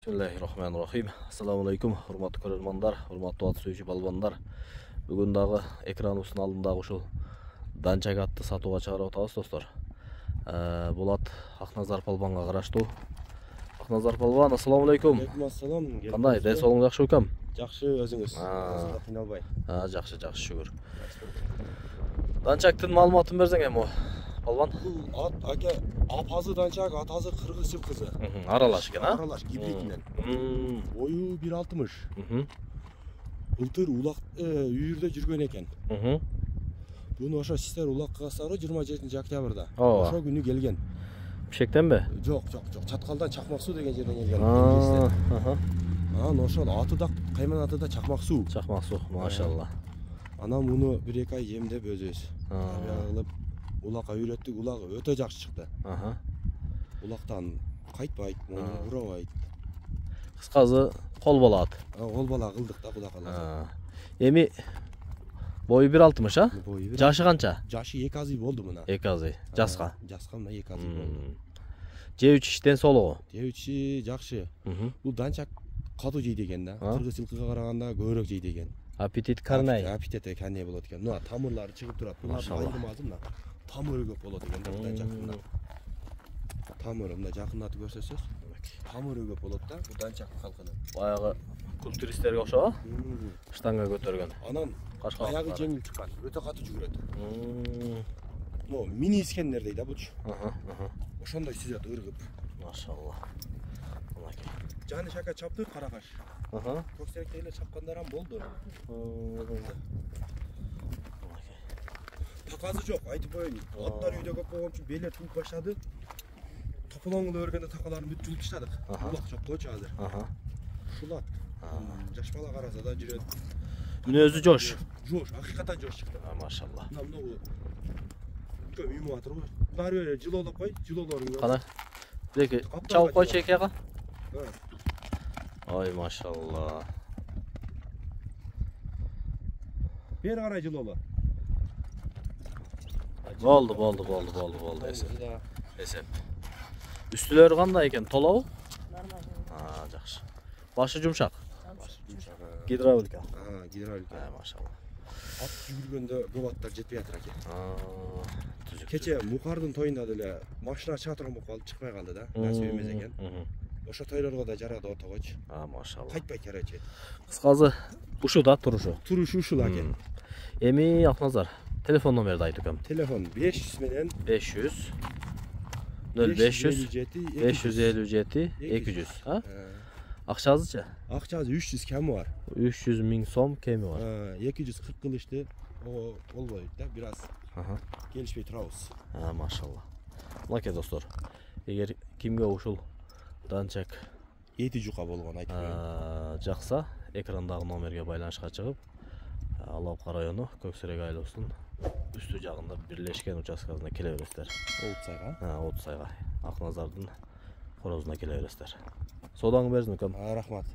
Bismillahirrahmanirrahim. Assalamu alaikum, hurmatlı көрермандар, hurmatlı at suyucu balbanдар. Бүгін дағы экраныбыздын алдындағы ушул данчак атты сатууга чыгарып атабыз достор. Бул ат Акназар балбанга караштуу. Акназар балбан, ассаламу алейкум. Алейкум ассалам. Кандай, ден соолуң жакшы экенби? Жакшы, өзүңүз. Кыйналбай. Жакшы, шүгүр. Данчактын маалыматын берсең эми, балбан? Бул ат аке апазы данчак, атазы кыргыз жылкызы. Аралаш экен, а? Аралаш гибрид менен. Бою 1.60. Былтыр улак үйүрдө жүргөн экен. Буну ошо сиздер улакка касары 27 октябрда. Ошо күнү келген. Пишектенби? Жок. Чаткалдан Чакмак суу деген жерден келген. Анан ошол аты да кайман аты да Чакмак суу. Чакмак суу, машалла. Анан муну 1-2 ай эмдеп өзүбүз. Кылып улакка үйрөттүк, улак өтө жакшы чыкты. Улактан кайтпайт, муну урабайт. Кыскасы кол бала ат. Кол бала кылдык да Кудай каласа. Эми бою 1.60, а? Жашы канча? Жашы 2 азый болду мына. 2 азый. Жаска. Жаска мына 2 азый болду. Жеп ичиштен соолугу. Жеп ичи жакшы. Бул данчак катуу жейт экен да. Кыргыз жылкыга караганда көбүрөөк жейт экен. Аппетит карнай. Аппетит карнай болот экен. Мына тамырлары чыгып турат. Айырмасы мына тамыры көп болот экен да данчактын. Тамыры мына жакындатып көрсөсөз. Тамыры көп болот да бул данчак калкынын. Баягы культуристтерге окшоп, штанга көтөргөн. Анан аягы жеңил чыккан, өтө катуу жүгүрөт. Но мини скеннер дейт да бучу. Ошондой сүзөт ыргып. Машалла. Жаны шака чапты каракаш. Көксеректе эле чапкандар болду. Таказы жок, айтып коеюн. Аттар үйдө көп болгон үчүн беле туруп баштады. Тополоңдо өргөндө такаларын бүт жулуп таштадык. Улак жок койчу азыр. Ушул ат. Жаш бала караса да жүрөт. Мүнөзү жош. Жош, акыйкаттан жош чыкты. Машалла. Мына могу үлкөн үймө атыр го. Баары эле жылоолоп кой, жылоолорун. Кана. Деки чабып койчу эки ага. Ой, машалла. Бери карай жылооло. Болду. Эсеп. Үстүлөрү кандай экен? Толобу? Нормально. Жакшы. Башы жумшак. Гидравлика. Гидравлика. Машалла. Ат жүгүргөндө көп аттар жетпей атыр экен. Түзүк. Кече Мукардын тоюнда деле машина чыга турган болуп калып чыкпай калды да. Насип эмес экен. Ошо тойлорго да жарады отогоч. Машалла. Кайтпайт короче. Кыскасы ушу да турушу. Турушу ушул экен. Эми Акназар, телефон номерди айтып өкөм. Телефон 500 менен 500 0500 557 200. Акчасычы? Акчасы 300 кеми бар. 300 000 сом кеми бар. 240 кылычты болбойт да, бир аз келишпей турабыз. Машалла. Мынакей достор, эгер кимге ушул данчак эти жука болгон айтып коеюн. жакса, экрандагы номерге байланышка чыгып, Алапка району Көксерек айлоосунун үстү жагында бирлешкен участкасына келе бересиздер. От сайга. Акназардын корозуна келе бересиздер. Соодаңы берсин өкөм. Рахмат.